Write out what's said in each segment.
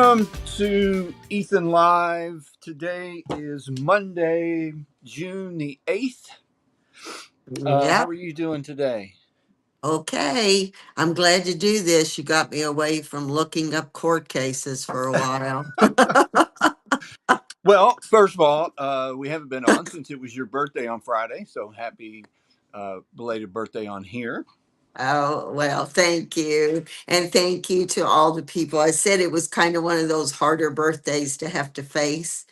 Welcome to EthanLive. Today is Monday, June the 8th. How Yep. are you doing today? Okay. I'm glad to do this. You got me away from looking up court cases for a while. Well, first of all, we haven't been on since it was your birthday on Friday, so happy belated birthday on here. Oh, well, thank you. And thank you to all the people. I said it was kind of one of those harder birthdays to have to face,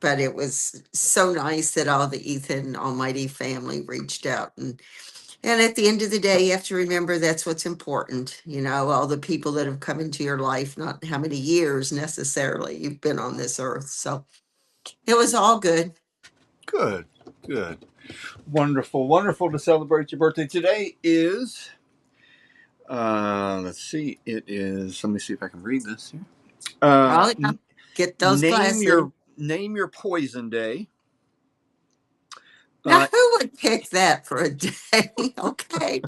but it was so nice that all the Ethan Almighty family reached out. And at the end of the day, you have to remember that's what's important. You know, all the people that have come into your life, not how many years necessarily you've been on this earth. So it was all good. Good, good. Wonderful, wonderful to celebrate your birthday. Today is, let's see, it is, let me see if I can read this here. Oh, yeah. Get those Name glasses. your poison day. Now, Uh, who would pick that for a day? Okay.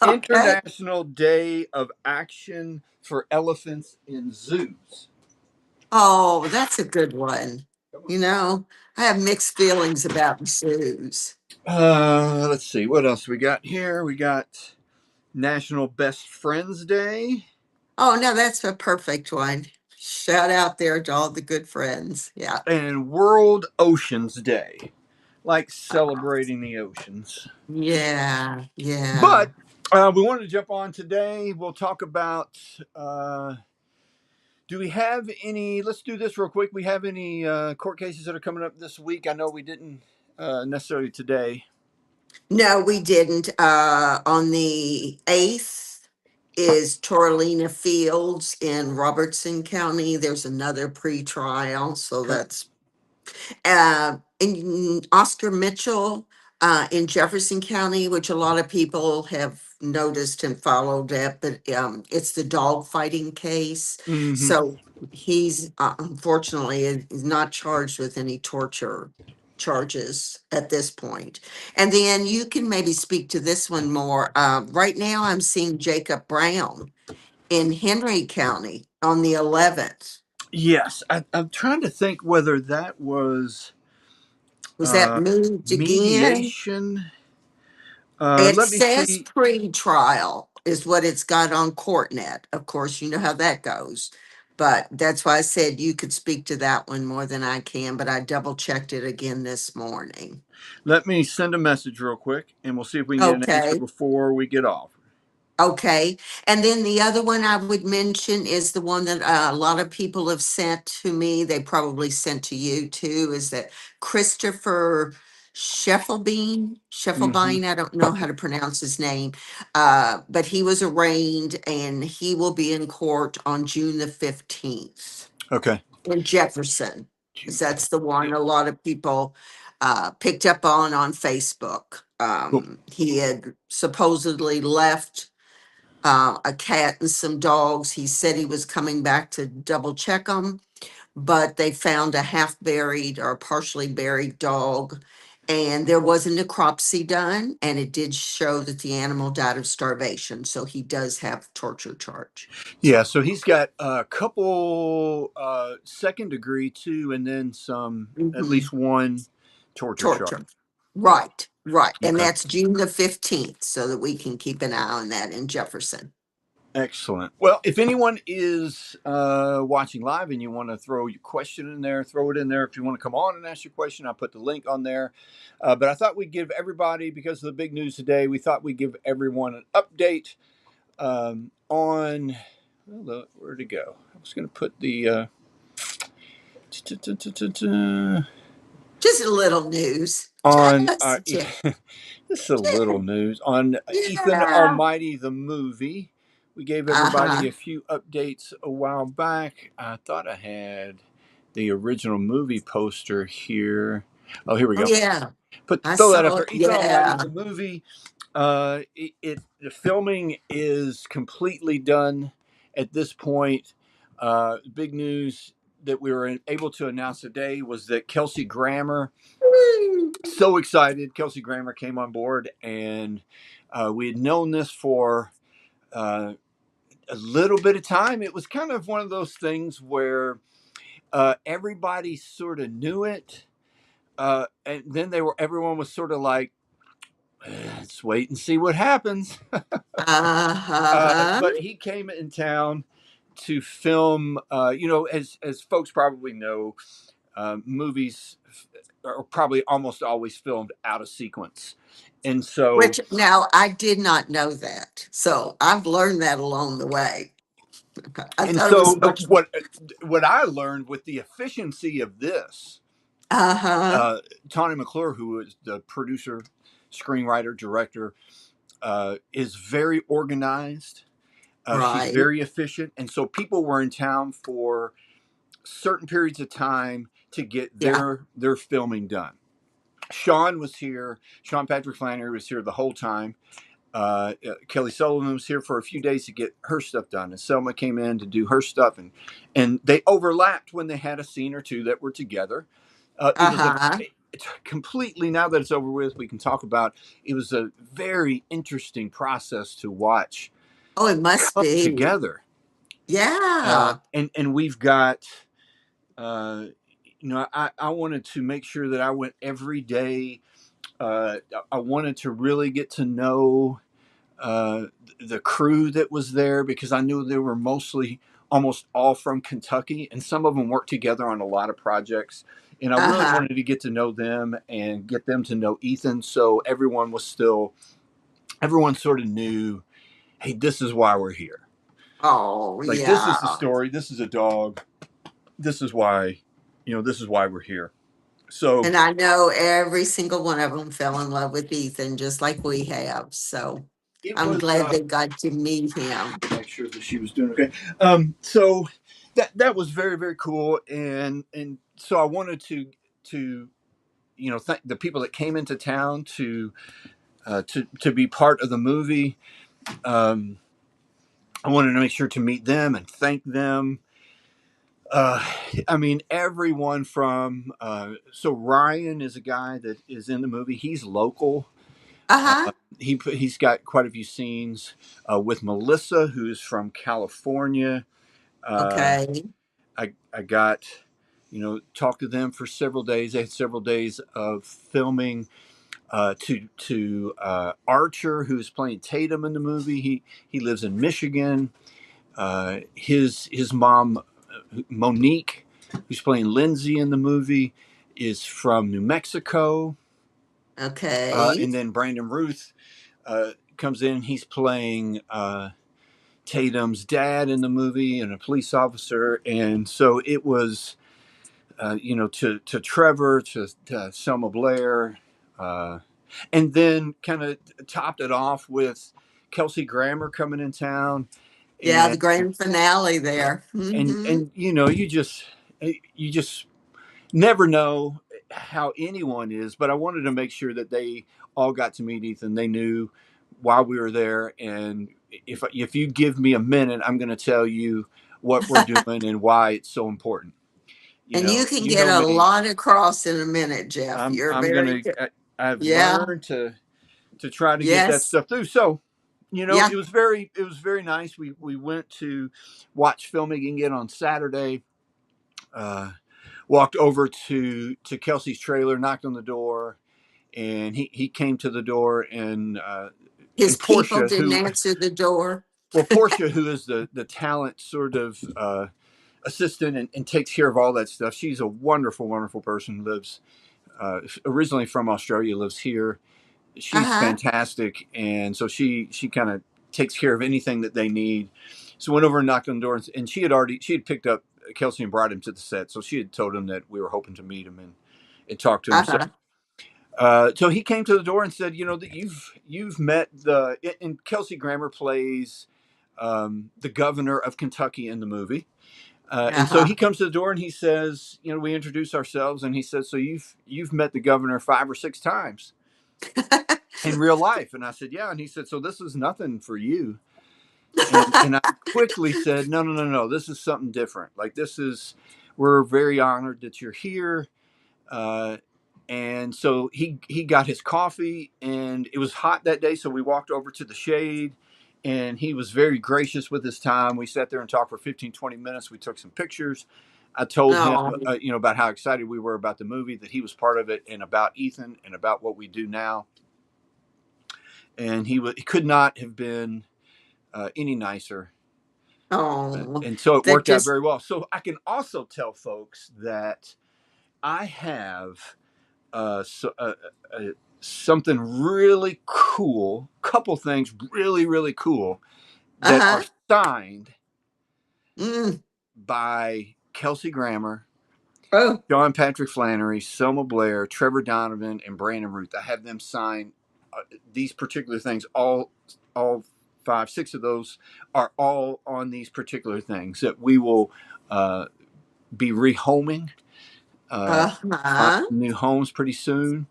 Okay. International Day of Action for Elephants in Zoos. Oh, that's a good one. You know, I have mixed feelings about zoos. Let's see what else we got here. We got National Best Friends Day Oh, no, that's a perfect one. Shout out there to all the good friends. Yeah. and World Oceans Day, like celebrating the oceans. Yeah. Yeah. But we wanted to jump on today. We'll talk about. Do we have any? Let's do this real quick. We have any court cases that are coming up this week? I know we didn't necessarily today. No, we didn't. On the 8th is Toralina Fields in Robertson County. There's another pre-trial, so Okay. that's in Oscar Mitchell in Jefferson County, which a lot of people have noticed and followed it, but it's the dog fighting case. Mm-hmm. So he's unfortunately is not charged with any torture charges at this point. And then you can maybe speak to this one more. Right now, I'm seeing Jacob Brown in Henry County on the 11th. Yes, I'm trying to think whether that was Was that moved again? mediation. It Let me says see. pre-trial is what it's got on CourtNet. Of course, you know how that goes. But that's why I said you could speak to that one more than I can, but I double checked it again this morning. Let me send a message real quick, and we'll see if we can get an answer Okay. before we get off. Okay. And then the other one I would mention is the one that a lot of people have sent to me. They probably sent to you too. Is that Christopher Scheffelbein? Mm-hmm. Scheffelbein, I don't know how to pronounce his name. But he was arraigned and he will be in court on June the 15th Okay. in Jefferson. 'Cause that's the one a lot of people picked up on Facebook. Cool. He had supposedly left a cat and some dogs. He said he was coming back to double check them, but they found a half buried or partially buried dog. And there was a necropsy done, and it did show that the animal died of starvation. So he does have torture charge. Yeah, so he's got a couple second degree too, and then some, at Mhm. least one torture Torture. charge. Yeah. Right, right. And Okay. that's June the 15th, so that we can keep an eye on that in Jefferson. Excellent. Well, if anyone is watching live and you want to throw your question in there, throw it in there. If you want to come on and ask your question, I put the link on there. But I thought we'd give everybody, because of the big news today, we thought we'd give everyone an update on. Well, where'd it go? I was going to put the. Just a little news. On Just, just a little news on Ethan yeah. Almighty the movie. We gave everybody Uh-huh. a few updates a while back. I thought I had the original movie poster here. Oh, here we Oh go. yeah. I Throw that up saw there. it. Ethan Almighty Yeah. the movie. The filming is completely done at this point. Big news that we were able to announce today was that Kelsey Grammer, so excited. Kelsey Grammer came on board, and we had known this for uh, a little bit of time. It was kind of one of those things where everybody sort of knew it, and then everyone was sort of like, let's wait and see what happens. Uh-huh. But he came in town to film. As folks probably know, movies are probably almost always filmed out of sequence, and so Which now I did not know that. So I've learned that along the way. I and thought it was so much. what I learned with the efficiency of this, Uh-huh. Tawny McClure, who is the producer, screenwriter, director, is very organized. She's Right. very efficient, and so people were in town for certain periods of time to get Yeah. their filming done. Sean was here. Sean Patrick Flannery was here the whole time. Kelly Sullivan was here for a few days to get her stuff done, and Selma came in to do her stuff, and they overlapped when they had a scene or two that were together. It was Uh-huh. it's completely, now that it's over with, we can talk about. It was a very interesting process to watch Oh, it must come be. together, Yeah. and we've got. Uh, I wanted to make sure that I went every day. Uh, I wanted to really get to know uh, the crew that was there, because I knew they were mostly almost all from Kentucky, and some of them worked together on a lot of projects. And I really Uh-huh. wanted to get to know them and get them to know Ethan, so everyone sort of knew, hey, this is why we're here. Oh, Like, this is the yeah. story. This is a dog. This is why, this is why we're here. So And I know every single one of them fell in love with Ethan just like we have. So it I'm was. glad they got to meet him. Make sure that she was doing okay. So that was very, very cool, and so I wanted to thank the people that came into town to be part of the movie. Um, I wanted to make sure to meet them and thank them. Uh, I mean, everyone from so Ryan is a guy that is in the movie. He's local. Uh-huh. He's got quite a few scenes with Melissa, who's from California. Uh, Okay. I got, talked to them for several days. They had several days of filming. To Archer, who's playing Tatum in the movie. He lives in Michigan. His mom, Monique, who's playing Lindsay in the movie, is from New Mexico. Okay. And then Brandon Ruth comes in. He's playing Tatum's dad in the movie and a police officer. And so it was, to Trevor, to Selma Blair, uh, and then kind of topped it off with Kelsey Grammer coming in town, Yeah, the and grand finale there. and Hmm. and you just never know how anyone is, but I wanted to make sure that they all got to meet Ethan. They knew why we were there, and if you give me a minute, I'm going to tell you what we're doing and why it's so important. And you can You get know a me. lot across in a minute, Jeff. I'm You're I'm very gonna. good. I've Yeah. learned to try to get that Yes. stuff through. So, Yeah. it was very nice. We went to watch filming again on Saturday. Uh, Walked over to Kelsey's trailer, knocked on the door, and he came to the door, His and people Portia, didn't who answer the door. Portia, who is the talent sort of assistant, and takes care of all that stuff. She's a wonderful, wonderful person. Lives originally from Australia, lives here. She's Uh-huh. fantastic, and so she kind of takes care of anything that they need. So went over and knocked on the door, and she had picked up Kelsey and brought him to the set. So she had told him that we were hoping to meet him and talk to him. So Uh-huh. so he came to the door and said, that you've met and Kelsey Grammer plays the governor of Kentucky in the movie. And so Uh-huh. he comes to the door and he says, we introduce ourselves, and he says, so you've met the governor 5 or 6 times in real life. And I said, yeah. And he said, so this is nothing for you. And I quickly said, no, no, no, no, this is something different. Like, we're very honored that you're here. Uh, and so he got his coffee, and it was hot that day, so we walked over to the shade, and he was very gracious with his time. We sat there and talked for 15, 20 minutes. We took some pictures. I told him, Oh, about how excited we were about the movie, that he was part of it, and about Ethan and about what we do now. And he could not have been any nicer. oh, And so it that worked out just, very well. So I can also tell folks that I have so, something really cool, couple things really, really cool that are uh-huh. signed Mm. by Kelsey Grammer, Oh, John Patrick Flannery, Selma Blair, Trevor Donovan, and Brandon Ruth. I have them sign these particular things. All five, six of those are all on these particular things that we will be rehoming, find uh-huh. new homes pretty soon.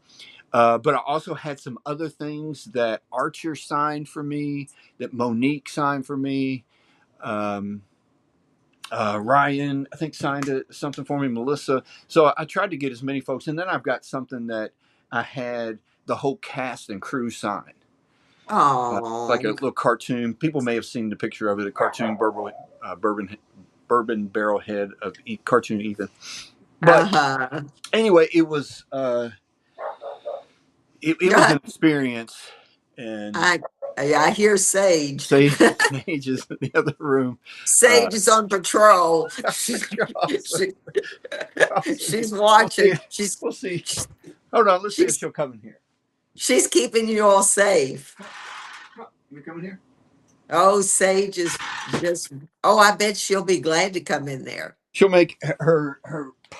But I also had some other things that Archer signed for me, that Monique signed for me. Um, Ryan, I think, signed something for me. Melissa. So I tried to get as many folks, and then I've got something that I had the whole cast and crew sign, like a Oh, little cartoon. People may have seen the picture of it, a cartoon bourbon barrel head of cartoon Ethan. But uh-huh. anyway, it was an experience, and I, I hear Sage. Sage is in the other room. Uh, Sage is on patrol. Cross, She, cross. she's We'll see. watching. We'll see. Hold on. Let's see if She's she'll come in here. she's keeping you all safe. You coming here? Oh, Sage is just, oh, I bet she'll be glad to come in there. She'll make her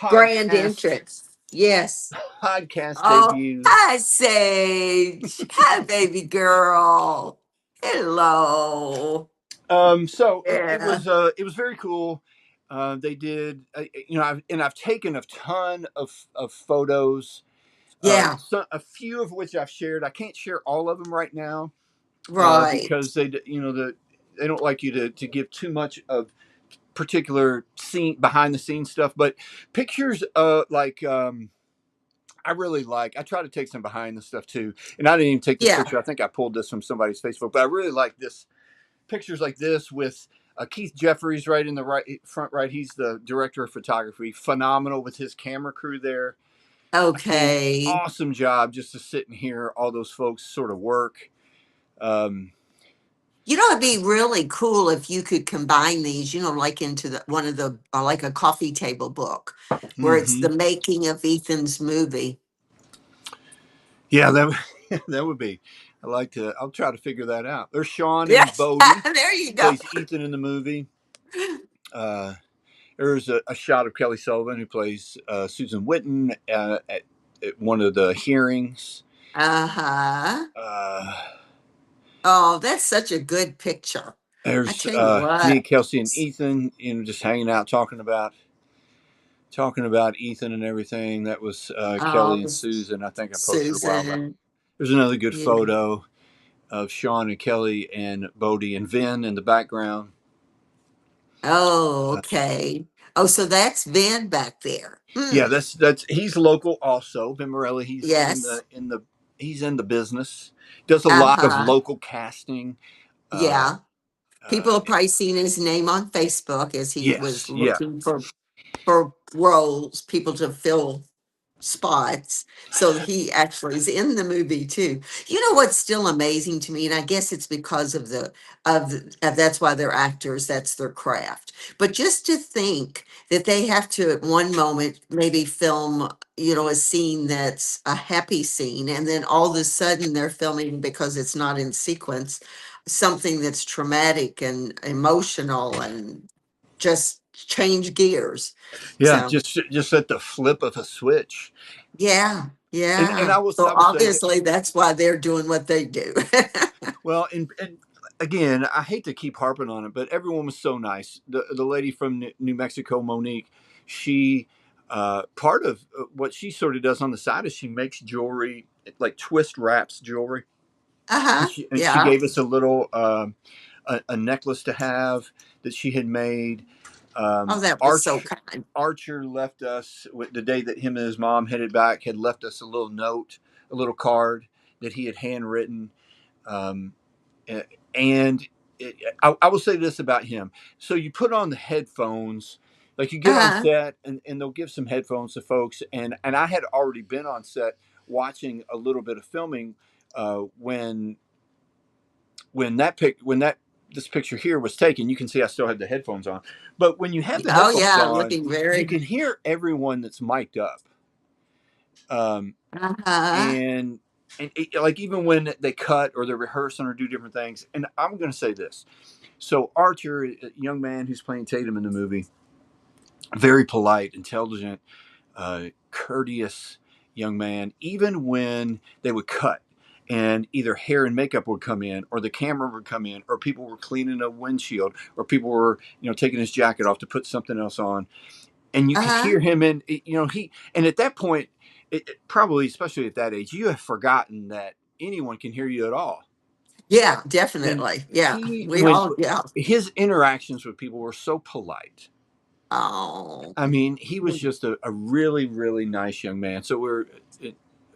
Grand entrance. Yes. podcast Oh, debut. hi, Sage. Hi, baby girl. Hello. So Yeah. it was very cool. They did, I've taken a ton of photos. Yeah. A few of which I've shared. I can't share all of them right now Right. because they don't like you to give too much of particular scene behind the scenes stuff. But pictures, I really like. I try to take some behind the stuff too. And I didn't even take this Yeah. picture. I think I pulled this from somebody's Facebook. But I really like this pictures like this with Keith Jeffries right in the front right. He's the director of photography. Phenomenal with his camera crew there. I mean, Okay. awesome job just to sit and hear all those folks sort of work. Um, You know, it'd be really cool if you could combine these, like into one of the, like a coffee table book where it's mhm. the making of Ethan's movie. Yeah, that would be. I like to. I'll try to figure that out. There's Sean and Yes. Bodie, There you go. plays Ethan in the movie. Uh, there's a shot of Kelly Sullivan who plays Susan Witten at one of the hearings. Uh-huh. Uh, Oh, that's such a good picture. I there's tell you me, what. Kelsey, and Ethan. Just hanging out, talking about Ethan and everything. That was Kelly Oh, and Susan. I think I posted a while back. Susan. There's another good Yeah. photo of Sean and Kelly and Bodie and Vin in the background. Oh, Uh, okay. Oh, so that's Van back there. yeah, Hmm. that's he's local also. Ben Morelli, Yes. he's in the business. Does a lot of Uh-huh. local casting. Uh, Yeah. People uh, have probably seen his name on Facebook as he was yes, yeah, looking for roles, people to fill spots. So he actually is in the movie too. You know what's still amazing to me, and I guess it's because of that's why they're actors, that's their craft. But just to think that they have to at one moment maybe film, a scene that's a happy scene, and then all of a sudden they're filming because it's not in sequence, something that's traumatic and emotional and just change gears. yeah. So Just at the flip of a switch. yeah, And yeah. So I will say that. obviously that's why they're doing what they do. Well, and again, I hate to keep harping on it, but everyone was so nice. The lady from New Mexico, Monique, she part of what she sort of does on the side is she makes jewelry, like twist wraps jewelry, Uh-huh. and she Yeah. gave us a little a necklace to have that she had made. Oh, that was so Arch kind. Archer left us the day that him and his mom headed back. Had left us a little note, a little card that he had handwritten. Um, and I will say this about him. So you put on the headphones, like you get on Uh-huh. set, and they'll give some headphones to folks. And I had already been on set watching a little bit of filming when when that this picture here was taken. You can see I still had the headphones on, but when you have the Oh headphones yeah, on, looking you very can hear everyone that's mic'd up. Um, uh-huh. and like even when they cut or they're rehearsing or do different things. And I'm going to say this. So Archer, a young man who's playing Tatum in the movie, very polite, intelligent, courteous young man. Even when they would cut and either hair and makeup would come in or the camera would come in or people were cleaning a windshield or people were, taking his jacket off to put something else on, and you could Uh-huh. hear him in, he, and at that point, probably, especially at that age, you have forgotten that anyone can hear you at all. Yeah, And definitely. Yeah. he, We when all yeah. his interactions with people were so polite. Oh. I mean, he was just a really, really nice young man. So we're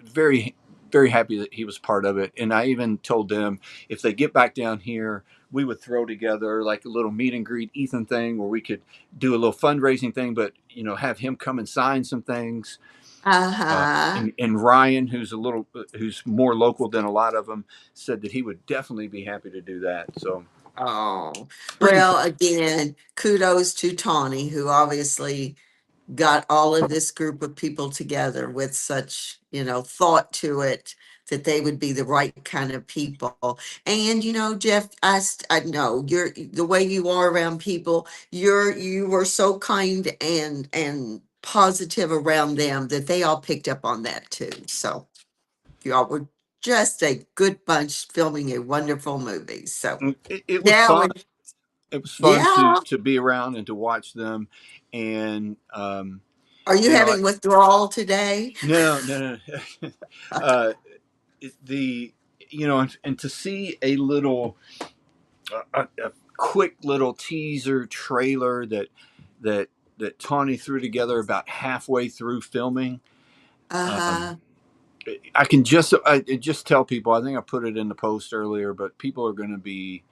very, very happy that he was part of it. And I even told them if they get back down here, we would throw together like a little meet and greet Ethan thing where we could do a little fundraising thing, but have him come and sign some things. Uh-huh. And Ryan, who's more local than a lot of them, said that he would definitely be happy to do that. So Oh. pretty Well, cool. again, kudos to Tawny, who obviously got all of this group of people together with such, thought to it that they would be the right kind of people. And Jeff, I know you're the way you are around people. You were so kind and positive around them that they all picked up on that too. So y'all were just a good bunch filming a wonderful movie. So It was now fun. we're It was fun to yeah. be around and to watch them. And Are you you know, I, having withdrawal today? no, no, no. uh, the and to see a little a quick little teaser trailer that that Tawny threw together about halfway through filming. Um, Uh-huh. I can just tell people. I think I put it in the post earlier, but people are going to be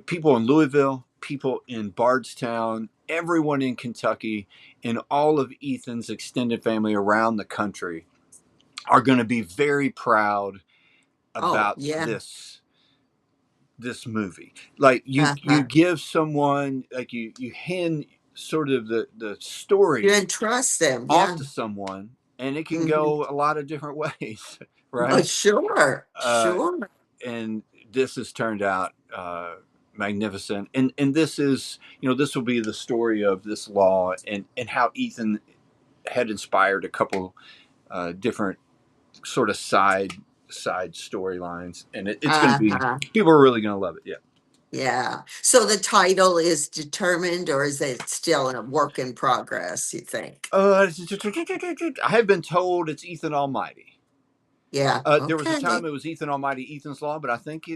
people in Louisville, people in Bardstown, everyone in Kentucky, and all of Ethan's extended family around the country are going to be very proud Oh, about yeah. this movie. Like you Uh-huh. give someone, like you hand sort of the You story didn't trust them. off Yeah. to someone, and it can Hmm. go a lot of different ways, Oh, right? sure. Uh, Sure. and this has turned out magnificent. And this is, this will be the story of this law and how Ethan had inspired a couple different sort of side storylines, and it's going to be Uh-huh. people are really going to love it. Yeah. Yeah. So the title is determined, or is it still in a work in progress, you think? I have been told it's Ethan Almighty. Yeah. There was a Okay. time it was Ethan Almighty, Ethan's Law, but I think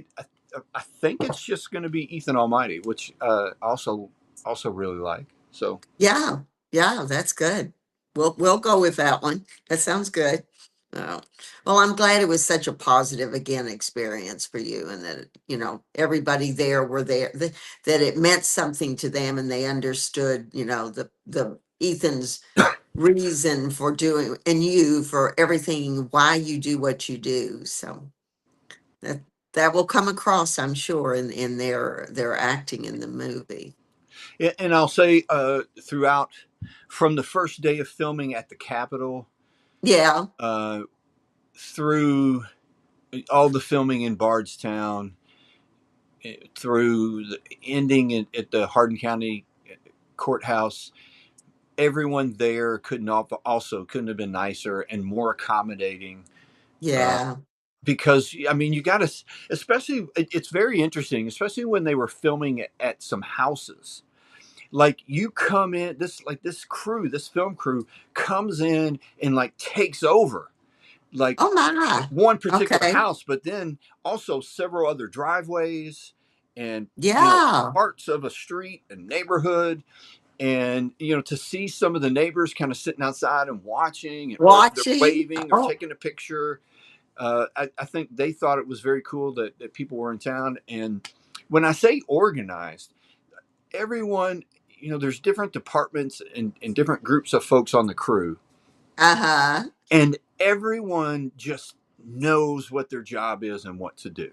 it's just going to be Ethan Almighty, which also really like. So Yeah. Yeah, that's good. We'll go with that one. That sounds good. Oh. Well, I'm glad it was such a positive again experience for you, and that everybody there were there, that it meant something to them, and they understood the Ethan's reason for doing, and you for everything, why you do what you do. So that that will come across, I'm sure, in their acting in the movie. and I'll say throughout from the first day of filming at the Capitol Yeah. uh, through all the filming in Bardstown, through the ending at the Hardin County courthouse, everyone there couldn't have been nicer and more accommodating. Uh, Yeah. because I mean, you got to, especially it's very interesting, especially when they were filming at some houses. Like you come in, this film crew comes in and like takes over like Oh my. one particular Okay. house, but then also several other driveways and Yeah. parts of a street and neighborhood. And to see some of the neighbors kind of sitting outside and watching, or they're Watching. waving or Oh, taking a picture. I think they thought it was very cool that people were in town. And when I say organized, everyone, there's different departments and different groups of folks on the crew, Uh-huh. and everyone just knows what their job is and what to do.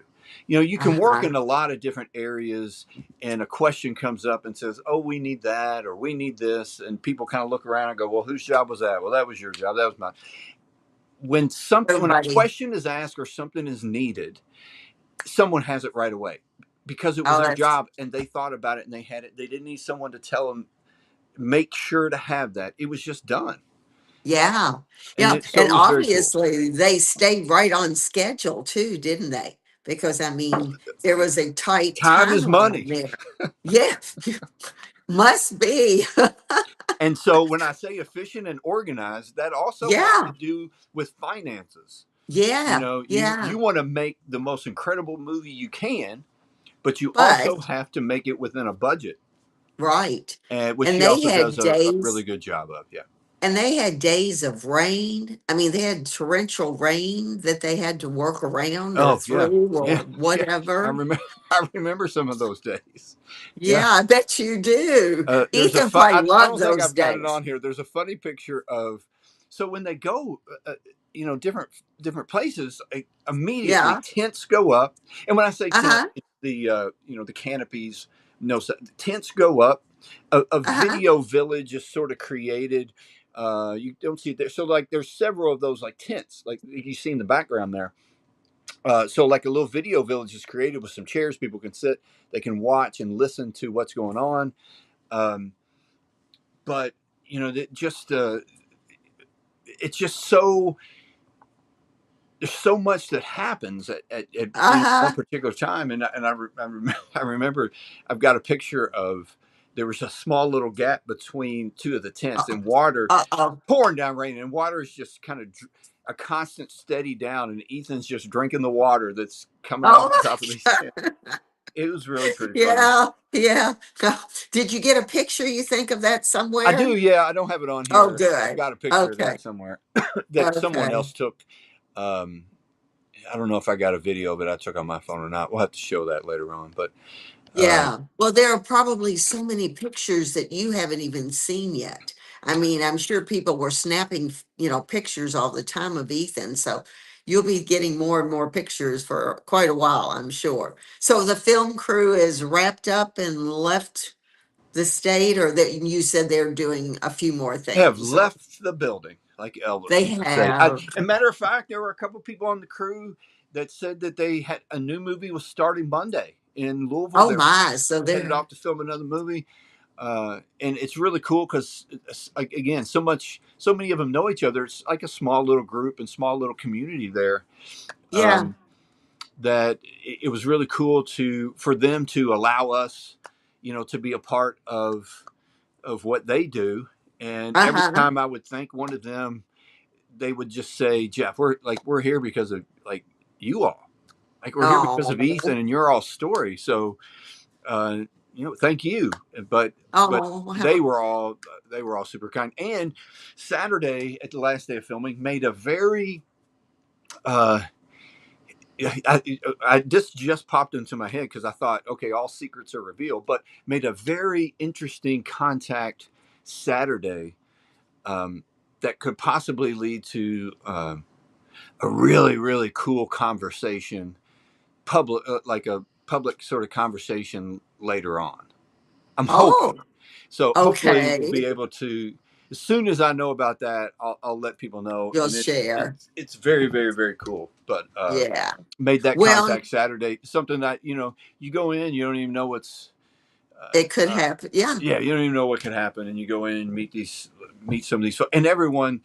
You can work Uh-huh. in a lot of different areas, and a question comes up and says, "Oh, we need that," or "We need this," and people kind of look around and go, "Well, whose job was that?" "Well, that was your job. That was mine." When a Everybody. question is asked or something is needed, someone has it right away because it was Oh, their that's job and they thought about it and they had it. They didn't need someone to tell them, make sure to have that. It was just done. yeah. And Yeah. so And it was very cool. obviously they stayed right on schedule too, didn't they? Because I mean, there was a tight Time is timeline money. there. Yeah, must be. And so when I say efficient and organized, that also has to Yeah. do with finances. Yeah. You Yeah. want to make the most incredible movie you can, but you also But have to make it within a budget, right. and which And she they also had does a really days good job of. Yeah. and they had days of rain. I mean, they had torrential rain that they had to work around or Oh yeah, through yeah, or yeah. I whatever. remember. I remember some of those days. Yeah, Yeah. I bet you do. There's a Ethan fun. probably I loved don't think those I've got it days. on here. There's a funny picture of, so when they go, different places, immediately Yeah. tents go up, and when I say tent, Uh-huh. it's the the canopies. No, so the tents go up. A Uh-huh. video village is sort of created. You don't see it there. So like, there's several of those like tents, like you see in the background there. So like a little video village is created with some chairs. People can sit, they can watch and listen to what's going on. Um, but just it's just so, there's so much that happens at one Uh-huh. particular time, I remember I've got a picture of, there was a small little gap between two of the tents, Uh-oh. and water Uh-oh. pouring down rain, and water is just kind of a constant steady down, and Ethan's just drinking the water that's coming off Oh the top of these my tents. It was really pretty funny. Yeah, yeah. Did you get a picture, you think, of that I do, somewhere? yeah. I don't have it on Oh, here. I've good. got a picture of Okay. that somewhere that someone Okay. else took. Um, I don't know if I got a video of it I took on my phone or not. We'll have to show that later on. But uh, Yeah. Well, there are probably so many pictures that you haven't even seen yet. I mean, I'm sure people were snapping, pictures all the time of Ethan. So you'll be getting more and more pictures for quite a while, I'm sure. So the film crew is wrapped up and left the state, or that you said they're doing a few more have things, or left the building, like Elvis they used to say. have. And matter of fact, there were a couple people on the crew that said that they had a new movie was starting Monday in Louisville. Oh They're my, so headed they're off to film another movie. And it's really cool because, like, again, so many of them know each other. It's like a small little group and small little community there. yeah. That it was really cool for them to allow us, to be a part of what they do. And every Uh-huh. time I would thank one of them, they would just say, "Jeff, we're here because of, like, you all. Like, we're here because of Oh. Ethan and your all story. So, thank you." But Oh, they how were all they were all super kind. And Saturday, at the last day of filming, made a very uh, this just popped into my head because I thought, okay, all secrets are revealed, but made a very interesting contact Saturday, um, that could possibly lead to a really, really cool conversation, like a public sort of conversation later on. I'm hoping. oh, So hopefully we'll okay. be able to. As soon as I know about that, I'll let people know, You'll and share. it's very, very, very cool. But Yeah. made that Well, contact Saturday. Something that, you go in, you don't even know what's. it could Uh, happen. Yeah. yeah, you don't even know what can happen, and you go in and meet some of these, and everyone,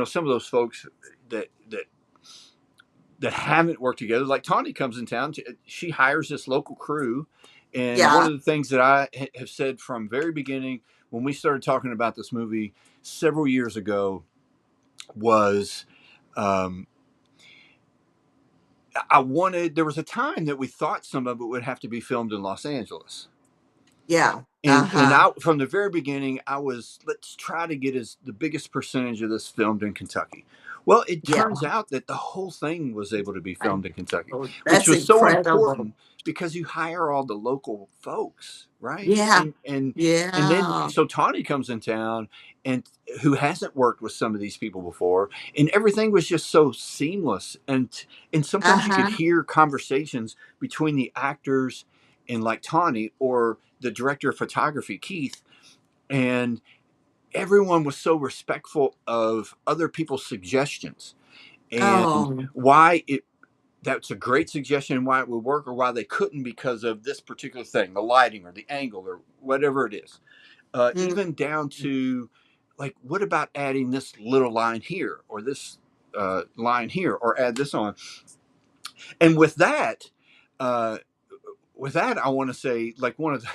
some of those folks that that that haven't worked together. Like Tawny comes in town, she hires this local crew, and one Yeah. of the things that I have said from very beginning when we started talking about this movie several years ago was, um, there was a time that we thought some of it would have to be filmed in Los Angeles. Yeah. And Uh-huh. I, from the very beginning, I was, let's try to get as the biggest percentage of this filmed in Kentucky. Well, it Yeah. turns out that the whole thing was able to be filmed in Kentucky, Oh, which that's was so incredible. important because you hire all the local folks, right? Yeah. And then Yeah. so Tawny comes in town, and who hasn't worked with some of these people before, and everything was just so seamless. And sometimes you could Uh-huh. hear conversations between the actors and like Tawny or the director of photography, Keith, and everyone was so respectful of other people's suggestions and Oh. why it that's a great suggestion, why it would work or why they couldn't because of this particular thing, the lighting or the angle or whatever it is. Mm. Even down to like, what about adding this little line here or this line here or add this on? And uh, with that, I want to say like one of the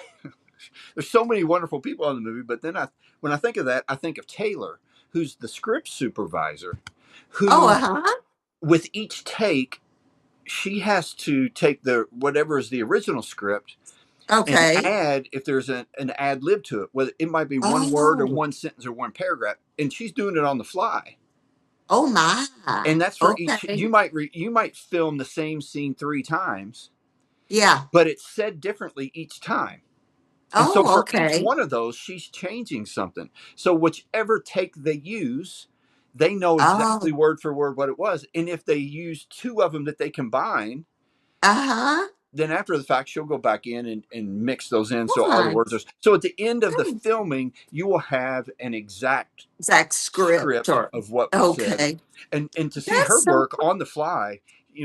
there's so many wonderful people in the movie, but then when I think of that, I think of Taylor, who's the script supervisor, Oh, who uh-huh. with each take, she has to take the whatever is the original script and Okay. add if there's an ad lib to it, whether it might be one word or Oh. one sentence or one paragraph, and she's doing it on the fly. Oh my. And that's for each. Okay. You might film the same scene 3 times, Yeah. but it's said differently each time. And so Oh, for each okay. one of those, she's changing something. So whichever take they use, they know exactly Oh. word for word what it was. And if they use two of them that they combine, Uh-huh. then after the fact, she'll go back in and mix those in. So all the Right. words are. So at the end of the Good. filming, you will have an exact Exact script script or of what was said. okay. And to see her That's so work cool. on the fly,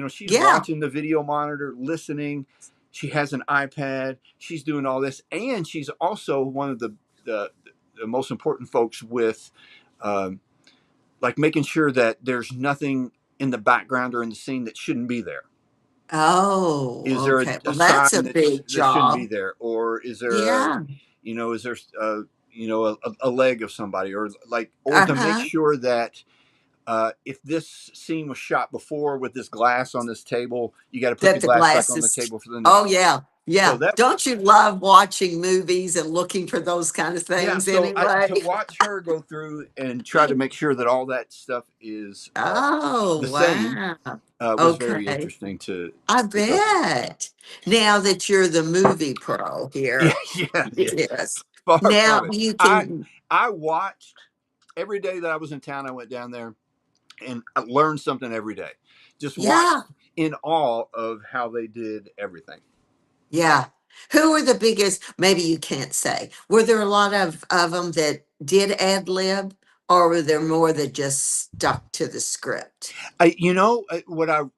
she's Yeah. watching the video monitor, listening. She has an iPad. She's doing all this, and she's also one of the, the most important folks with, um, like making sure that there's nothing in the background or in the scene that shouldn't be there. Is Oh, there okay. a Well, that's a sign big that shouldn't be job. there, or is there Yeah. is there a leg of somebody, or like, or to make Uh-huh. sure that if this scene was shot before with this glass on this table, you got to put the That the glass back on the glasses. table for the Oh next. yeah. So Yeah. that, Don't you love watching movies and looking for those kind of yeah. things So anyway? to watch her go through and try to make sure that all that stuff is Oh, the same wow. was very Okay. interesting I to go through. bet. Now that you're the movie pro Yeah, here. yeah, yeah. Yes. Far Now from it. you I can, I watched every day that I was in town. I went down there and I learned something every day. Just yeah, watched in awe of how they did everything. yeah. Who were the biggest? Maybe you can't say. Were there a lot of them that did ad lib, or were there more that just stuck to the script?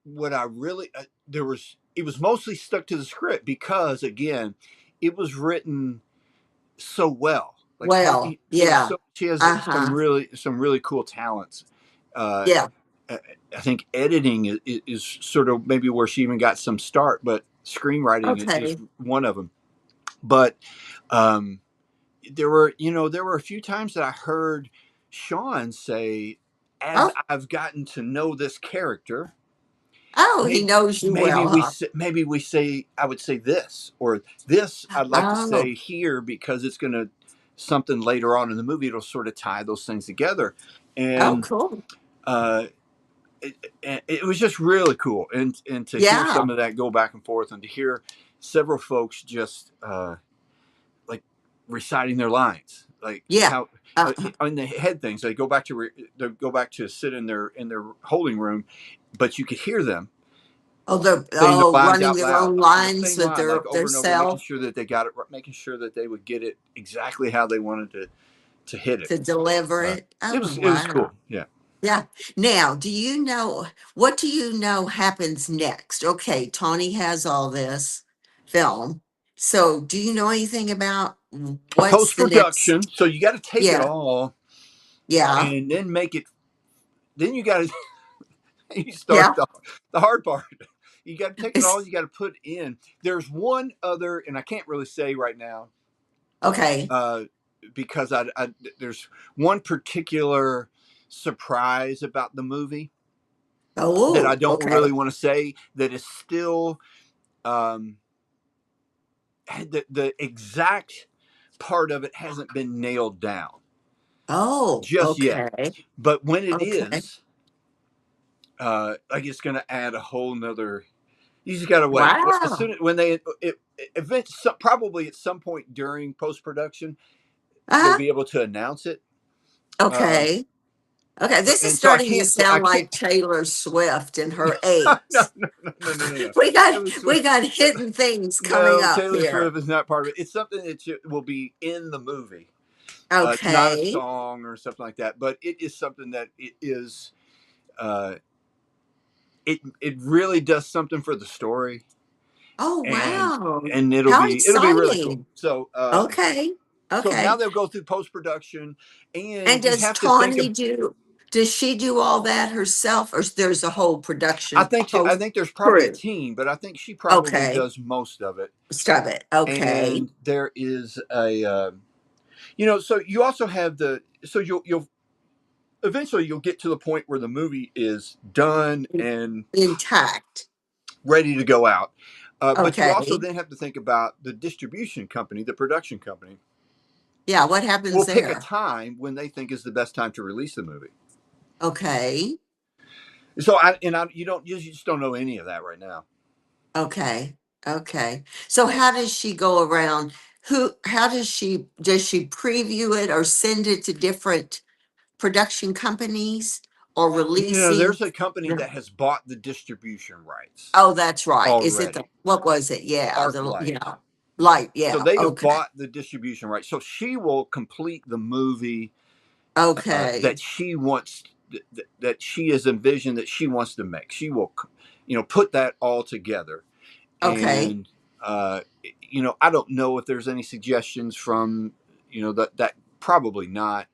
What I really there was it was mostly stuck to the script because again, it was written so well. Like Well, it was yeah. so she has Uh-huh. some really cool talents. Uh, Yeah. I I think editing is sort of maybe where she even got some start, but screenwriting is Okay. one of them. But um, there were a few times that I heard Sean say, as Oh, I've gotten to know this character, oh, he maybe knows you well, huh? maybe we say I would say this or this I'd like to Oh, say here because it's going to something later on in the movie it'll sort of tie those things together, oh, and cool. uh, it was just really cool, and to hear Yeah. some of that go back and forth, and to hear several folks just like reciting their lines, like Yeah. how Uh-huh. on the head things they go back to sit in their holding room, but you could hear them Oh, they're saying their lines running out their loud, own the lines same with line like their over and over, making self sure that they got it, making sure that they would get it exactly how they wanted to hit it. to deliver it. Oh, It was wow. cool. Yeah. Yeah. Now, do you know what do you know happens next? Okay, Tawny has all this film. So, do you know anything about what's Post the next? production. So you got to take it Yeah. all Yeah. and then make it. Then you got to you start Yeah. the hard part. You got to take it all. It's- You got to put in. There's one other, and I can't really say right now okay. uh, because there's one particular surprise about the movie that I Oh, don't okay. really want to say that is still um, the exact part of it hasn't been nailed down Oh, just yet. okay. But when it Okay. is, like it's going to add a whole nother. You just got to wait. As Wow. soon as when they events, probably at some point during post production, they'll Uh-huh. be able to announce it. Uh, Okay. Okay. This is and so I starting to can't. So I sound can't. like Taylor Swift and her No, eights. no. We got Taylor Swift. we got hidden things coming No, up Taylor here. Swift is not part of it. It's something that will be in the movie. It's not a Okay. song or something like that, but it is something that it is. Uh, it really does something for the story, Oh, and wow. it'll How be really cool. exciting. So Okay. so now Okay. they'll go through post production, And and you does have to think of. Tawny does she do all that herself, or there's a whole production I post think there's probably a crew? team, but I think she probably Okay. does most of it. Stop it. Okay. And there is a so you also have you'll eventually you'll get to the point where the movie is done and Intact. ready to go out. But you also Okay. then have to think about the distribution company, the production company, Yeah. What will happens pick a there? time when they think is the best time to release the movie. Okay. So you just don't know any of that right now. Okay. Okay. So how does she go around? How does she preview it or send it to different production companies or releasing? There's a company No. that has bought the distribution rights Oh, that's right. Is it already. what was it? Yeah. ArcLight. Yeah. Yeah. Light. So Yeah. they have Okay. bought the distribution rights. So she will complete the movie Okay. that she wants, that she has envisioned that she wants to make. She will, put that all together. Okay. And, I don't know if there's any suggestions from, that probably not.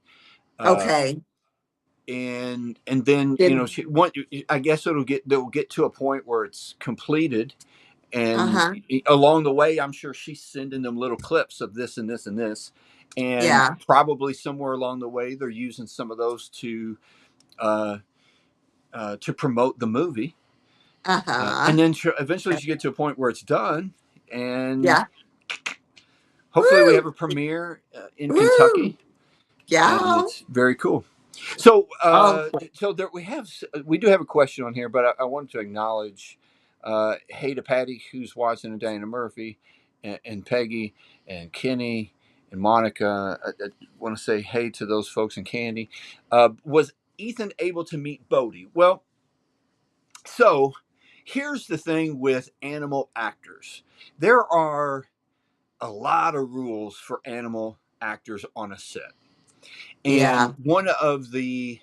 Uh, Okay. and then, Then, I guess they'll get to a point where it's completed. And uh-huh. along the way, I'm sure she's sending them little clips of this and this and this. And Yeah. probably somewhere along the way, they're using some of those uh, to promote the movie. Uh-huh. And then eventually you get to a point where it's done. And Yeah. hopefully we have Woo! a premiere in Woo! Kentucky. And Yeah. it's very cool. So, Oh, there we do have a question on here, but I wanted to acknowledge, hey to Patty who's watching, and Dana Murphy, and Peggy, and Kenny, and Monica. I want to say hey to those folks, and Candy. Was Ethan able to meet Bodie? Well, so here's the thing with animal actors. There are a lot of rules for animal actors on a set, yeah. and one of the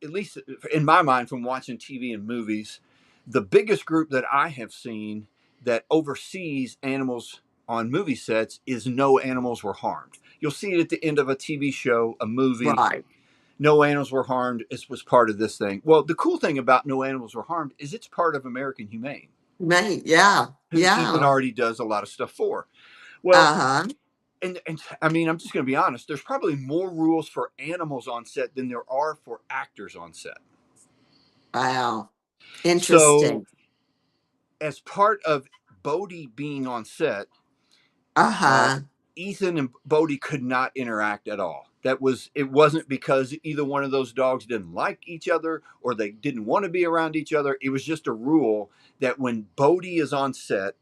at least in my mind from watching TV and movies, the biggest group that I have seen that oversees animals on movie sets is no animals were harmed. You'll see it at the end of a TV show, a movie. Right. No animals were harmed. It was part of this thing. Well, the cool thing about No Animals Were Harmed is it's part of American Humane, Right. Yeah. who Ethan Yeah. already does a lot of stuff for. Well, Uh-huh. and I mean, I'm just going to be honest. There's probably more rules for animals on set than there are for actors on set. Wow. So, Interesting. as part of Bodie being on set, uh, Uh-huh. Ethan and Bodie could not interact at all. It wasn't because either one of those dogs didn't like each other or they didn't want to be around each other. It was just a rule that when Bodie is on set,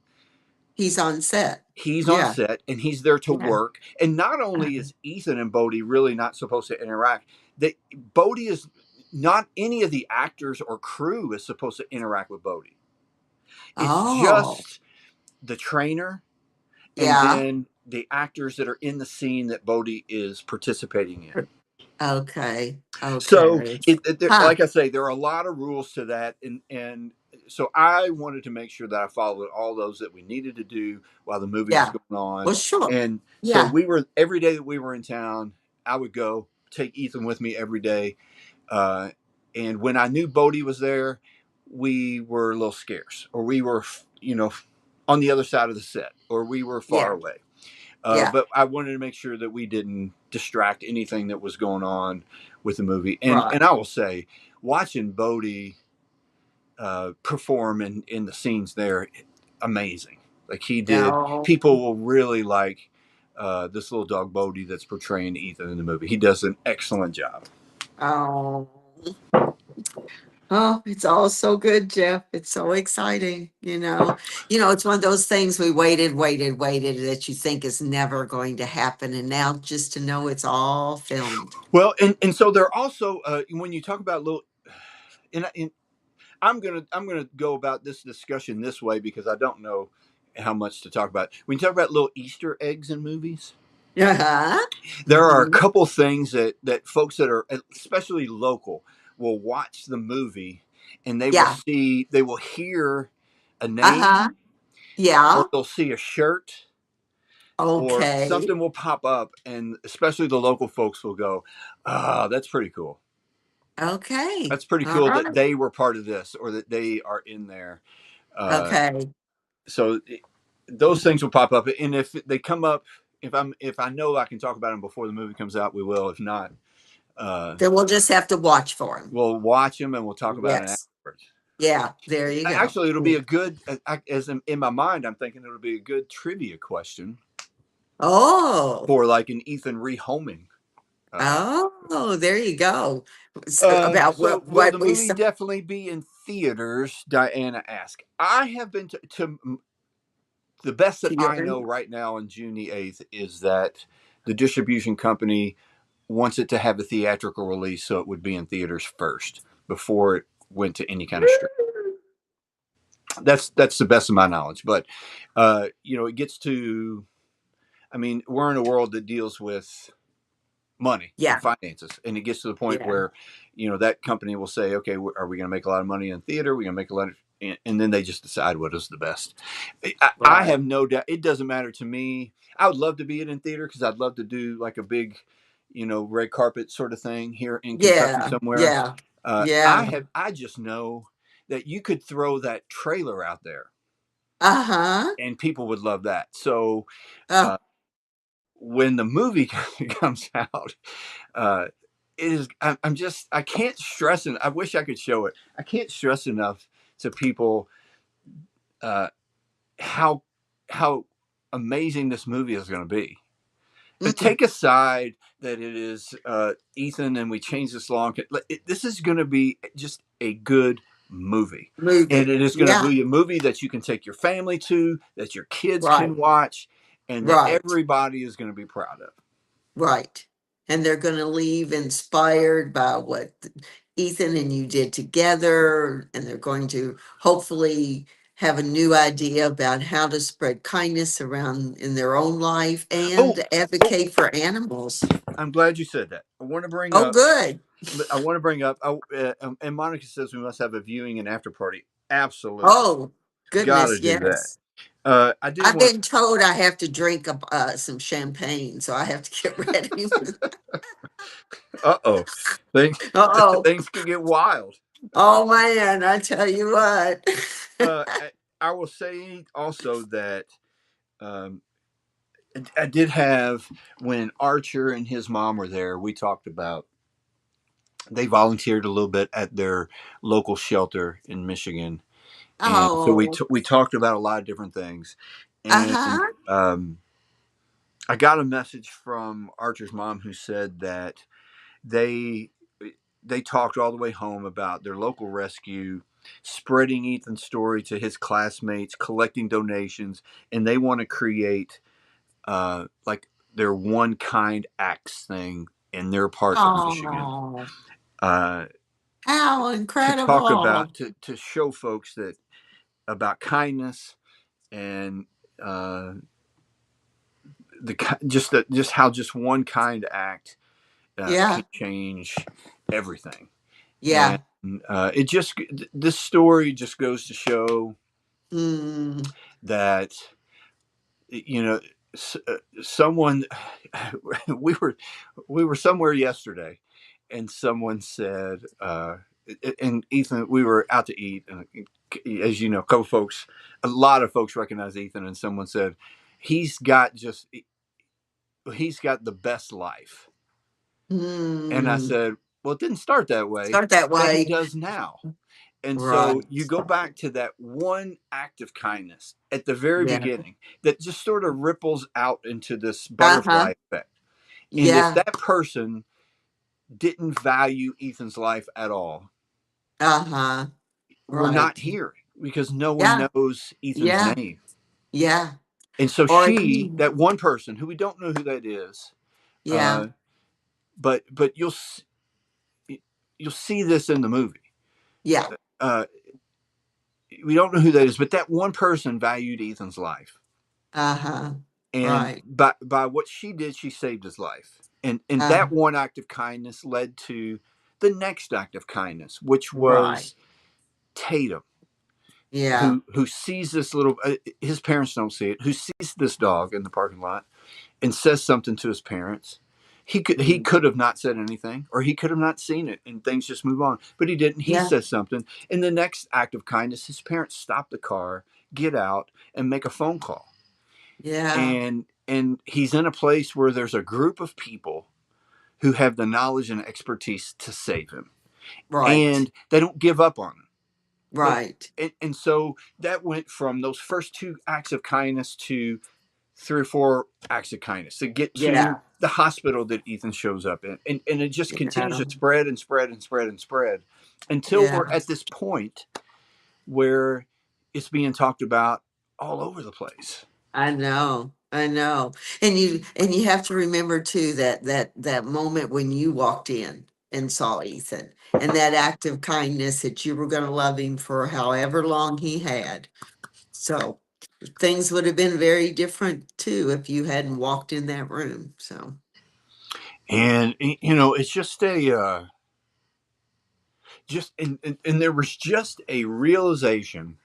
He's on set. he's on Yeah. set and he's there to Yeah. work. And not only Uh-huh. is Ethan and Bodie really not supposed to interact, that Bodie is not any of the actors or crew is supposed to interact with Bodie. It's Oh. just the trainer and Yeah. then the actors that are in the scene that Bodie is participating in. Okay. So, Okay. Huh. like I say, there are a lot of rules to that, and so I wanted to make sure that I followed all those that we needed to do while the movie was Yeah. going on. Well, sure. And so Yeah. we were every day that we were in town, I would go take Ethan with me every day. Uh, and when I knew Bodie was there, we were a little scarce, or we were, on the other side of the set, or we were far Yeah. away. Yeah. But I wanted to make sure that we didn't distract anything that was going on with the movie. Right. And I will say, watching Bodie perform in the scenes there, amazing. like he did. Oh, People will really like this little dog Bodie that's portraying Ethan in the movie. He does an excellent job. oh, oh, it's all so good, Jeff. It's so exciting, you know. You know, it's one of those things we waited that you think is never going to happen. And now just to know it's all filmed. Well, and so they're also when you talk about little, and I'm gonna go about this discussion this way because I don't know how much to talk about. When you talk about little Easter eggs in movies, Uh-huh. there are a Hmm. couple things that folks that are especially local will watch the movie, and Yeah. they will hear a Uh-huh. name, or Yeah. they'll see a shirt, or Okay. something will pop up, and especially the local folks will go, "Ah, that's pretty cool. Okay. That's pretty All cool that right. they were part of this, or that they are in there." Uh, Okay. so those things will pop up, and if they come up, if I know I can talk about them before the movie comes out, we will. If not, uh, Then we'll just have to watch for him. we'll watch them and we'll talk about it Yes. afterwards. Yeah. There you go. Actually, it'll be Mm. a good, as in my mind, I'm thinking it'll be a good trivia question Oh. for like an Ethan rehoming. Uh, Oh, there you go. About so will what the we movie saw. definitely be in theaters? Diana asked. I have been to the best that I Theater. know right now on June the 8th is that the distribution company wants it to have a theatrical release, so it would be in theaters first before it went to any kind of stream. That's the best of my knowledge. But it gets to. I mean, we're in a world that deals with money and Yeah. finances, and it gets to the point Yeah. where that company will say, okay, are we going to make a lot of money in theater? Are we going to make a lot of, and then they just decide what is the best. I Right. have no doubt. It doesn't matter to me. I would love to be it in theater because I'd love to do like a big, red carpet sort of thing here in Kentucky Yeah. somewhere. Yeah. I Yeah. have. I just know that you could throw that trailer out there Uh-huh. and people would love that. So Oh. uh, when the movie comes out, uh, it is. I'm just. I can't stress it. I wish I could show it. I can't stress enough to people uh, how how amazing this movie is going to be. Mm, Take aside that it is Ethan and we changed this long. This is going to be just a good movie, and movie. it is going to Yeah. be a movie that you can take your family to, that your kids Right. can watch, and that Right. everybody is going to be proud of. Right. And they're going to leave inspired by what Ethan and you did together. And they're going to hopefully have a new idea about how to spread kindness around in their own life Oh, and oh, advocate for animals. I'm glad you said that. I want to bring Oh, up. good. I want to bring up. And Monica says we must have a viewing and after party. Absolutely, Oh, got to goodness. do that. Yes. I did I've want. been told I have to drink some champagne, so I have to get ready. Uh-oh, things Oh, things could get wild. oh man, I tell you what. I will say also that um, I did have when Archer and his mom were there. We talked about they volunteered a little bit at their local shelter in Michigan, and so Oh, we talked about a lot of different things, and uh-huh. I got a message from Archer's mom who said that they they talked all the way home about their local rescue, spreading Ethan's story to his classmates, collecting donations, and they want to create like their one kind acts thing in their part of Michigan. Oh, Uh, how to talk about incredible. to show folks that about kindness and uh, just how just one kind act can Yeah, change everything. And yeah. this story just goes to show Mm, that you know someone we were we were somewhere yesterday, and someone said and Ethan, we were out to eat, and as you know, a lot of folks recognize Ethan, and someone said he's got just he's got the best life. And I mm. said, well, it didn't start that way, Start that but he way. does now. And so Right. you go back to that one act of kindness at the very Yeah. beginning that just sort of ripples out into this Uh-huh. butterfly effect. And if Yeah. that person didn't value Ethan's life at all, Uh-huh. we're not Right. here because no one Yeah. knows Ethan's Yeah. name. Yeah. And so Or she, that one person who we don't know who that is, yeah. uh, but you'll see this in the movie. Yeah. Uh, we don't know who that is, but that one person valued Ethan's life, Uh-huh. and Right. by what she did, she saved his life. And Uh, that one act of kindness led to the next act of kindness, which right. was Tatum, Yeah. who sees this little. His parents don't see it. Who sees this dog in the parking lot and says something to his parents. He Mm. could have not said anything, or he could have not seen it, and things just move on. But he didn't. He Yeah. says something. In the next act of kindness, his parents stop the car, get out, and make a phone call. Yeah. And he's in a place where there's a group of people who have the knowledge and expertise to save him, Right. and they don't give up on him. They Right. and so that went from those first two acts of kindness to three or four acts of kindness to get to Yeah. the hospital that Ethan shows up in. And it just continues Yeah. to spread and spread and spread and spread until we're Yeah. at this point where it's being talked about all over the place. I know. I know. And you have to remember too that moment when you walked in and saw Ethan and that act of kindness that you were going to love him for however long he had. So things would have been very different too if you hadn't walked in that room. So And it's just a just and there was just a realization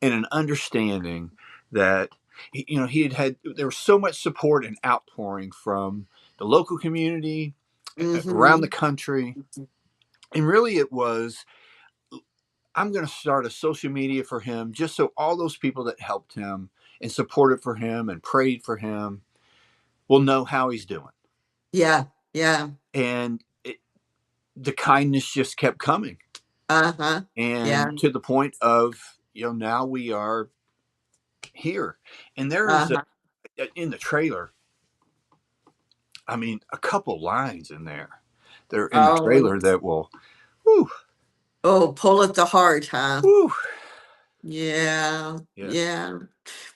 and an understanding that he had there was so much support and outpouring from the local community around the hmm country. And really it was, I'm going to start a social media for him just so all those people that helped him and supported for him and prayed for him will know how he's doing. yeah, yeah. And the kindness just kept coming, Uh-huh. Yeah. and to the point of now we are here. And there is Uh-huh. in the trailer, I mean, a couple lines in there. They're in the Oh, trailer that will, whew, oh, pull at the heart, huh? whew, Yeah, yes. yeah.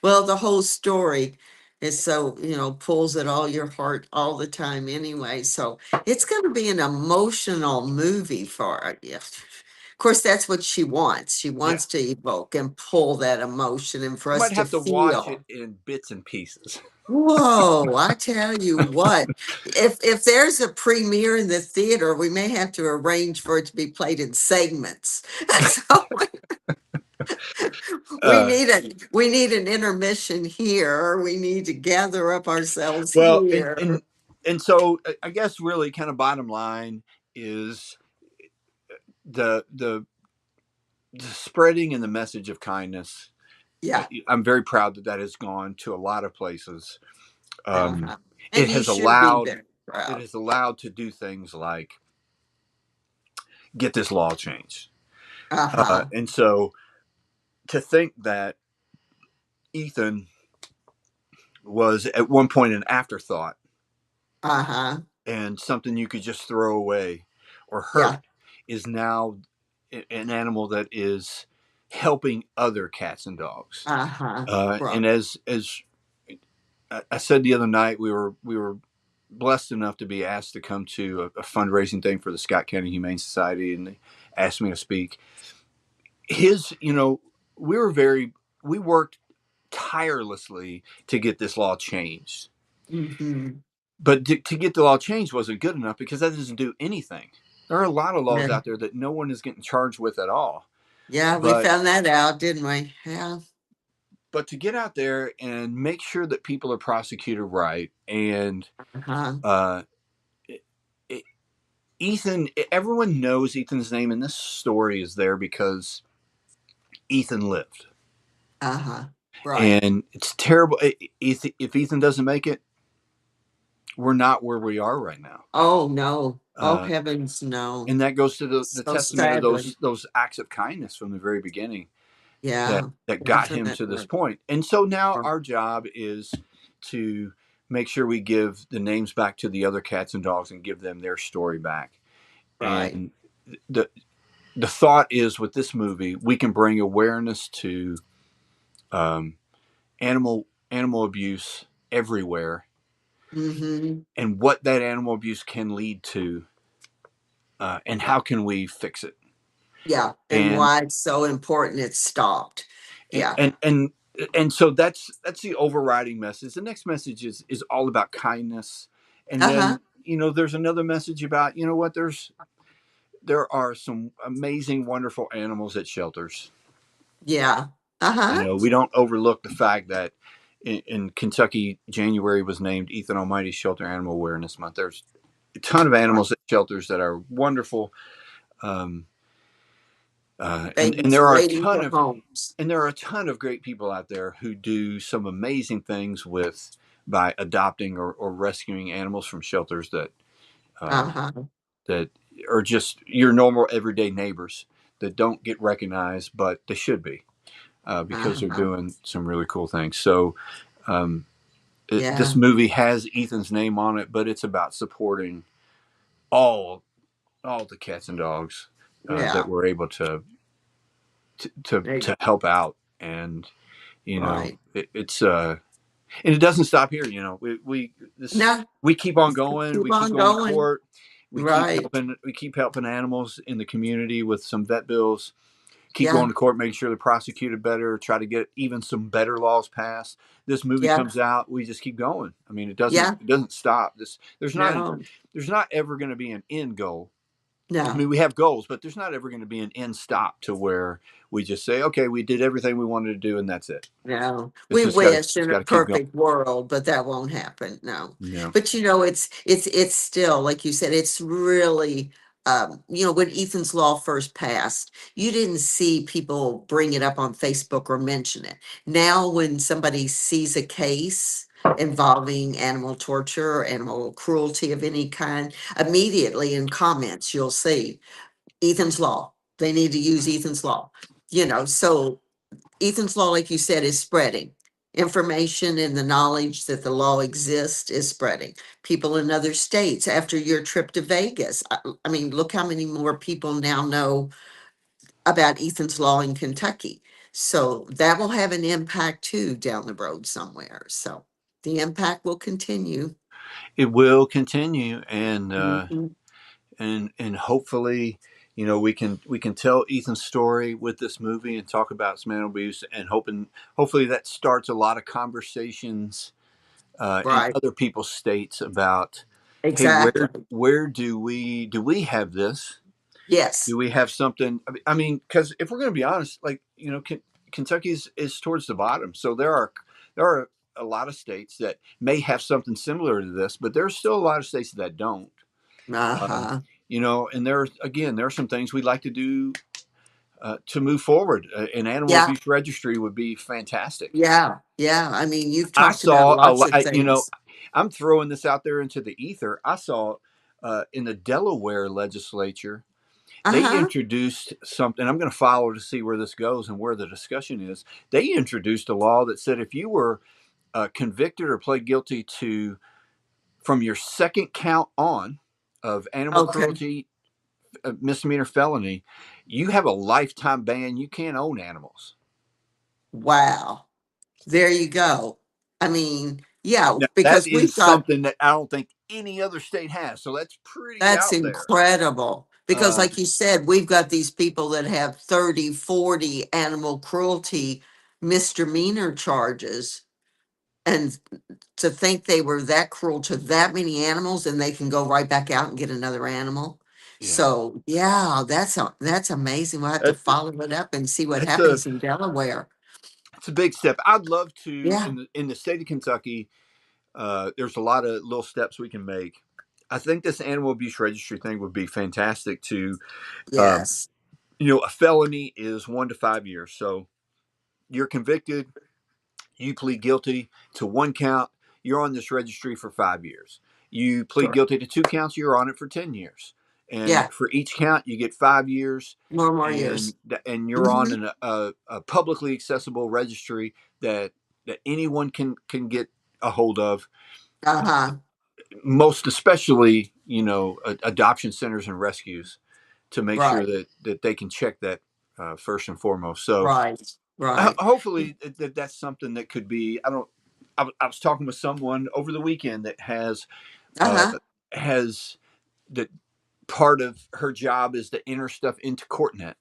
Well, the whole story is so, pulls at all your heart all the time anyway. So it's going to be an emotional movie for her. Yeah. Of course, that's what she wants. She Yeah. wants to evoke and pull that emotion and for I us might to have to watch it feel. in bits and pieces. Whoa, I tell you what, if there's a premiere in the theater, we may have to arrange for it to be played in segments. So Uh, we need an intermission here. We need to gather up ourselves well, and here. and and so I guess really kind of bottom line is the the spreading and the message of kindness. Yeah. I'm very proud that that has gone to a lot of places. Um, Uh-huh. it And you has should be allowed very it proud. has allowed to do things like get this law changed. Uh-huh. And so to think that Ethan was at one point an afterthought Uh-huh. and something you could just throw away or hurt Yeah. is now an animal that is helping other cats and dogs. Uh-huh. Right. And as I said the other night, we were blessed enough to be asked to come to a fundraising thing for the Scott County Humane Society, and they asked me to speak. We were very we worked tirelessly to get this law changed. Mm-hmm. But to get the law changed wasn't good enough because that doesn't do anything. There are a lot of laws Yeah. out there that no one is getting charged with at all. Yeah, we But found that out, didn't we? Yeah. but to get out there and make sure that people are prosecuted right, and Uh-huh. uh, it, it, Ethan, everyone knows Ethan's name, and this story is there because Ethan lived. Uh-huh. Right. And it's terrible if Ethan doesn't make it. we're not where we are right now. Oh no. Oh Uh, heavens, no. and that goes to the So testament of sadly. those acts of kindness from the very beginning Yeah, that got him to this definitely. point. And so now our job is to make sure we give the names back to the other cats and dogs and give them their story back. Right. And the the thought is with this movie, we can bring awareness to um, animal abuse everywhere, Mm-hmm. and what that animal abuse can lead to, and how can we fix it. Yeah. And And why it's so important it stopped. and Yeah. and and, and so that's the overriding message. The next message is all about kindness, and Uh-huh. then there's another message about what there are some amazing, wonderful animals at shelters. Yeah. Uh-huh. We don't overlook the fact that in Kentucky, January was named Ethan Almighty's Shelter Animal Awareness Month. There's a ton of Right. animals at shelters that are wonderful, um, and Babies there are a waiting ton for of homes. great people out there who do some amazing things with by adopting or rescuing animals from shelters um, Uh-huh. that are just your normal everyday neighbors that don't get recognized, but they should be, because they're Uh-huh. doing some really cool things. So um, this Yeah. movie has Ethan's name on it, but it's about supporting all all the cats and dogs that Yeah. we're able They, to help out. And right. it's and it doesn't stop here. No, We keep on going. keep We keep on going to going. court. Right. We keep helping animals in the community with some vet bills. Keep going Yeah. to court, making sure they're prosecuted better, try to get even some better laws passed. This movie Yeah. comes out, we just keep going. I mean, Yeah. it doesn't stop. No. There's not ever going to be an end goal. I No. mean, we have goals, but there's not ever going to be an end stop to where we just say, okay, we did everything we wanted to do, and that's it. No, It's we just got to wish in a keep going. perfect world, but that won't happen. No, Yeah, but it's still like you said. It's really when Ethan's Law first passed, you didn't see people bring it up on Facebook or mention it. Now, when somebody sees a case involving animal torture or animal cruelty of any kind, immediately in comments you'll see Ethan's Law. They need to use Ethan's Law. So Ethan's Law, like you said, is spreading. Information and the knowledge that the law exists is spreading. People in other states, after your trip to Vegas, I mean, look how many more people now know about Ethan's Law in Kentucky. So that will have an impact too down the road somewhere. So the impact will continue. it will continue, and Mhm. hopefully, we can tell Ethan's story with this movie and talk about some animal abuse, and hopefully that starts a lot of conversations in Right. other people's states about, hey, Exactly. where do we have this? Yes. Do we have something? I mean, because if we're going to be honest, like Kentucky is towards the bottom, so there are a lot of states that may have something similar to this, but there's still a lot of states that don't. Um, Uh-huh. and there are some things we'd like to do to move forward. An animal Yeah. abuse registry would be fantastic. Yeah. Yeah. I mean, you've I talked about saw a lots lot. of things. I'm throwing this out there into the ether. I saw in the Delaware legislature they Uh-huh. introduced something. I'm going to follow to see where this goes and where the discussion is. They introduced a law that said if you were convicted or pled guilty to from your second count on of animal Okay. cruelty, misdemeanor felony, you have a lifetime ban. You can't own animals. Wow. There you go. I mean, yeah, Now, that because we've is got something that I don't think any other state has. So that's pretty that's out there. incredible. Because Uh, like you said, we've got these people that have 30, 40 animal cruelty misdemeanor charges. And to think they were that cruel to that many animals and they can go right back out and get another animal. yeah, So yeah, that's amazing. We'll have to that, follow it up and see what that's a happens in Delaware. it's a big step. I'd love to Yeah. in the state of Kentucky. There's a lot of little steps we can make. I think this animal abuse registry thing would be fantastic to, um, Yes. a felony is 1 to 5 years. So you're convicted, you plead guilty to one count, you're on this registry for 5 years. You plead Correct. guilty to 2 counts, you're on it for 10 years. And Yeah. for each count, you get 5 years, More and years. you're on Hmm. a publicly accessible registry that anyone can get a hold of. Uh-huh. Most especially, adoption centers and rescues, to make sure Right. that they can check that first and foremost. So Right. Right. hopefully that's something that could be. I don't. I was talking with someone over the weekend that uh, Uh-huh. has that part of her job is to enter stuff into CourtNet.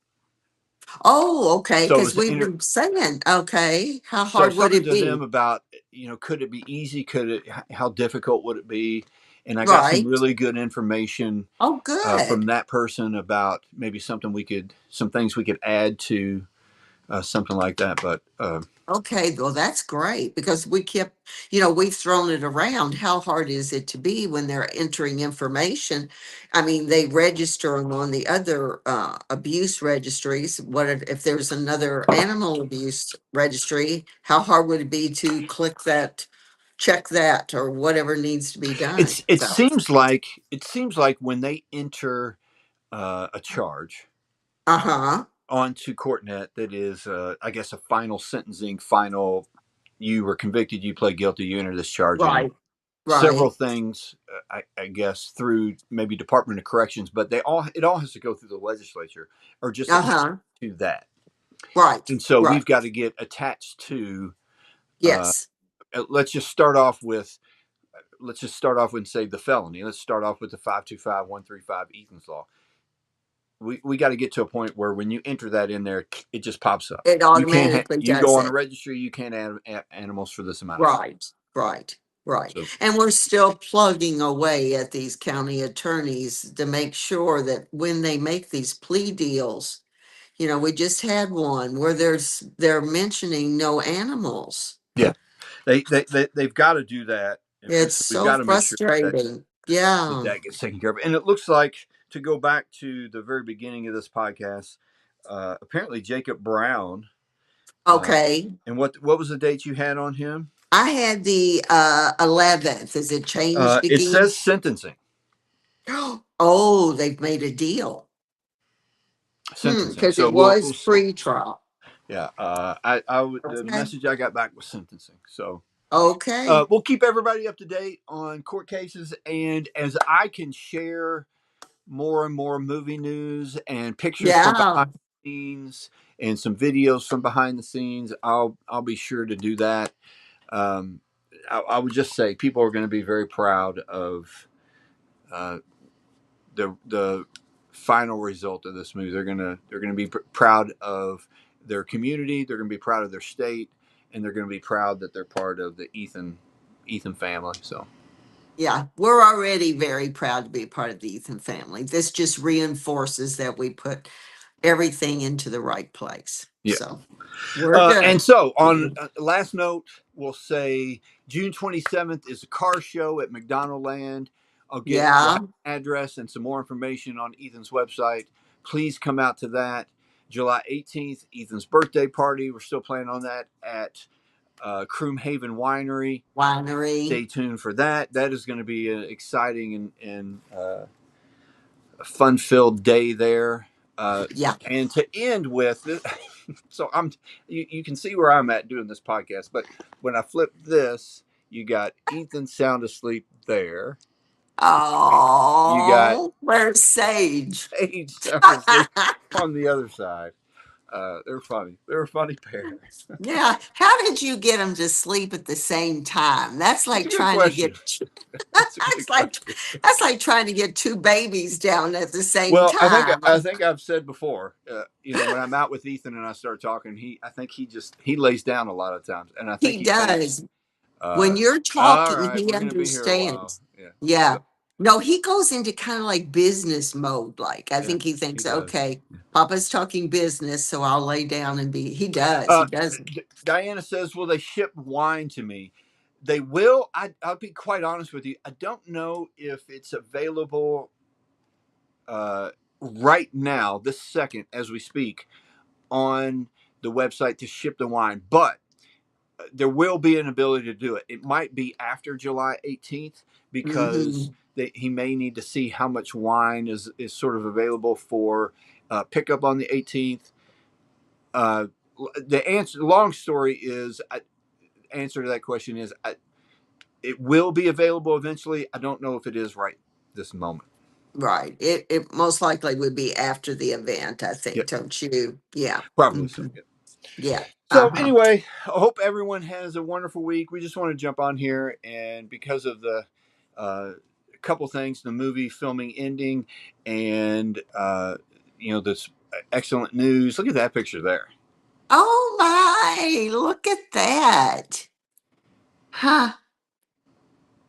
Oh, okay. So Because it's we've been saying, okay, how so I hard was would talking it to them be? about, could it be easy? Could it? How difficult would it be? And I got some Right. really good information Oh, from good. that person about maybe some things we could add to something like that. But Okay, well, that's great because we kept, we've thrown it around. How hard is it to be when they're entering information? I mean, they register them on the other abuse registries. If there's another animal abuse registry? How hard would it be to click that, check that, or whatever needs to be done? it So, seems like when they enter a charge uh-huh. onto CourtNet, that is, I guess, a final sentencing, final. You were convicted. You pled guilty. You enter this charge in. Right, Several right. things, I guess, through maybe Department of Corrections, but it all has to go through the legislature, or just attached Uh-huh. to that. Right, And so right. we've got to get attached to. Uh, Yes. let's just start off with and say the felony. Let's start off with the 525-135 Ethan's law. We got to get to a point where when you enter that in there, it just pops up. It You can't. automatically You go does on a it. registry. You can't add animals for this amount of time. Right, right, right. So And we're still plugging away at these county attorneys to make sure that when they make these plea deals, we just had one where they're mentioning no animals. yeah, they've got to do that, and It's so we've so got to make sure frustrating. Yeah. that gets taken care of. And it looks like, to go back to the very beginning of this podcast, apparently Jacob Brown. Uh, Okay. and what was the date you had on him? I had the 11th. Is it changed It again? says sentencing. Oh, they've made a deal. Sentencing. Because So it we'll was see. pre-trial. Yeah. The Okay. message I got back was sentencing. So Okay. we'll keep everybody up to date on court cases, and as I can share more and more movie news and pictures from Yeah. behind the scenes and some videos from behind the scenes, I'll be sure to do that. Um, I would just say people are going to be very proud of uh, the final result of this movie. They're gonna be proud of their community. They're going to be proud of their state, and they're going to be proud that they're part of the Ethan family. So Yeah, we're already very proud to be part of the Ethan family. This just reinforces that we put everything into the right place. yeah. So we're And good. so, on last note, we'll say June 27th is a car show at McDonald Land. We'll Yeah, have an address and some more information on Ethan's website. Please come out to that. July 18th, Ethan's birthday party. We're still planning on that at Croomhaven Winery. winery. Stay tuned for that. That is going to be an exciting and a fun-filled day there. Yeah. And to end with, so you can see where I'm at doing this podcast, but when I flip this, you got Ethan sound asleep there. You got Oh, where's Sage? Paige sound asleep on the other side. They're funny. They're a funny pair. Yeah. How did you get them to sleep at the same time? That's That's a like good trying to question. get That's a that's good like question. that's like trying to get two babies down at the same Well, time. I think I've said before, when I'm out with Ethan and I start talking, I think he lays down a lot of times, and I think He he thinks, does. When you're all talking, right, he we're gonna be here a while. understands. Yeah. Yeah. So No, he goes into kind of like business mode. Like, I yeah, think he he thinks, does. okay, Papa's talking business, so I'll lay down and be. He does. Uh, He does. Diana says, "Will they ship wine to me?" They will. I'll be quite honest with you. I don't know if it's available right now, this second, as we speak, on the website to ship the wine. But there will be an ability to do it. It might be after July 18th because Hmm. he may need to see how much wine is sort of available for pickup on the 18th. Uh, the answer, long story is, answer to that question is, it will be available eventually. I don't know if it is right this moment. Right. It most likely would be after the event, I think, Yep, don't you? Yeah. probably so. Hmm. Yep. Yeah. So Uh-huh. anyway, I hope everyone has a wonderful week. We just want to jump on here, and because of the uh, couple things, the movie filming ending, and this excellent news. Look at that picture there. Oh my, look at that. Huh.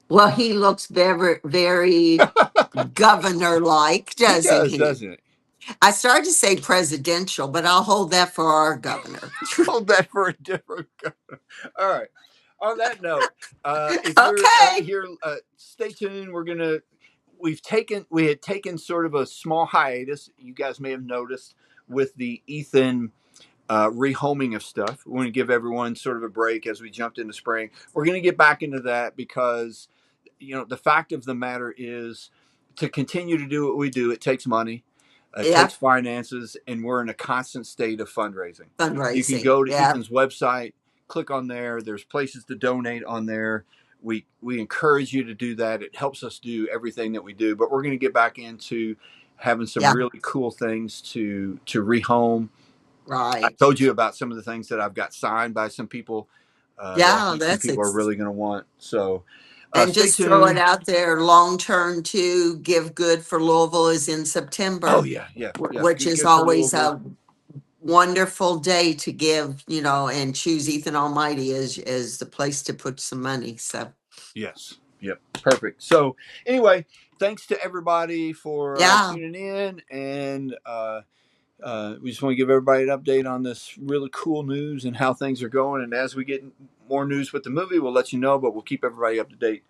Well, he looks very, very governor like, He doesn't does, he? doesn't it? I started to say presidential, but I'll hold that for our governor. Hold that for a different. All right. On that note, if you're Okay. here, stay tuned. We had taken sort of a small hiatus. You guys may have noticed with the Ethan rehoming of stuff. We want to give everyone sort of a break as we jumped into spring. We're going to get back into that because the fact of the matter is, to continue to do what we do, it takes money, it Yeah. takes finances, and we're in a constant state of fundraising. You can Fundraising. go to Yeah. Ethan's website, click on there. There's places to donate on there. We encourage you to do that. It helps us do everything that we do. But we're going to get back into having some Yeah. really cool things to rehome. I Right. told you about some of the things that I've got signed by some people that I Yeah, think some that's people are really going to want. So and stay just throw it tuned. out there long term too. Give Good for Louisville is in Oh September, yeah, yeah, yeah. which Good, is good for always Louisville. a wonderful day to give, and choose Ethan Almighty as the place to put some money. So Yes. Yep. Perfect. So anyway, thanks to everybody for yeah, tuning in, and we just want to give everybody an update on this really cool news and how things are going. And as we get more news with the movie, we'll let you know. But we'll keep everybody up to date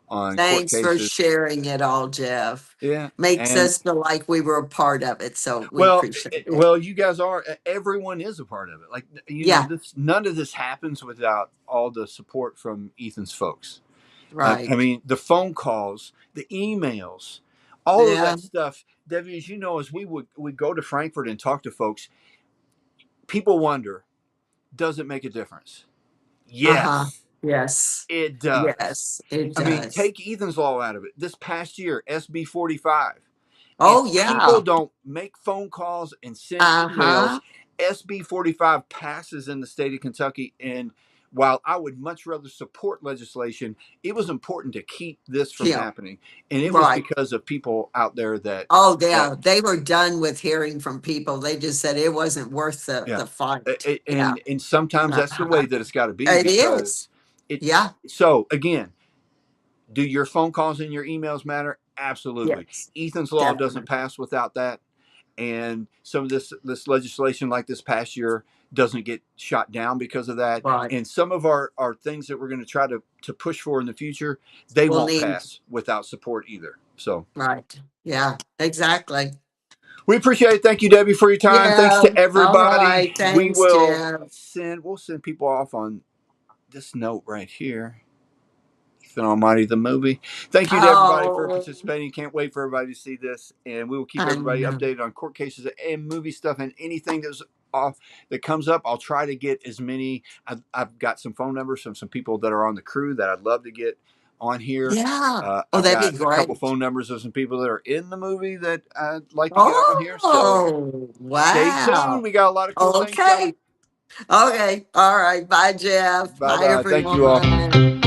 on court thanks for cases. sharing it all, Jeff. Yeah. Makes And us feel like we were a part of it, so we well, appreciate it. well, you guys are. Everyone is a part of it. Like Yeah, this. None of this happens without all the support from Ethan's folks. I right. mean, the phone calls, the emails, all of Yeah, that stuff. Debbie, as you know, as we go to Frankfurt and talk to folks, people wonder, does it make a difference? uh-huh. Yes, Yes, it does. yes, it I mean, does. take Ethan's law out of it. This past year, SB 45. Oh If yeah. people don't make phone calls and send emails, Uh-huh. SB 45 passes in the state of Kentucky. And while I would much rather support legislation, it was important to keep this from Yeah, happening. And it was right. because of people out there Oh, that yeah, they were done with hearing from people. They just said it wasn't worth yeah. the fight. Yeah. And sometimes that's the way Uh-huh. that it's got to be It is. because it. Yeah. So again, do your phone calls and your emails matter? Absolutely. Yes. Ethan's law doesn't Definitely. pass without that. And some of this legislation, like this past year, doesn't get shot down because of that. Right. And some of our things that we're going to try to push for in the future, they We'll won't need, pass without support either. So right. Yeah, exactly. we appreciate it. Thank you, Debbie, for your time. Thanks Yeah. to All everybody. right. Thanks, Jeff. We'll send people off on this note right here. Ethan Almighty, the movie. Thank you to everybody for Oh, participating. Can't wait for everybody to see this, and we will keep I everybody know. updated on court cases and movie stuff and anything that's off that comes up. I'll try to get as many. I've got some phone numbers from some people that are on the crew that I'd love to get on here. Yeah. Oh, I've that'd be got a couple great. phone numbers of some people that are in the movie that I'd like to get on here. So Oh, stay tuned. wow. We got a lot of cool things coming. Okay. Okay. All right. Bye, Jeff. Bye Bye, bye. Thank you all. everyone.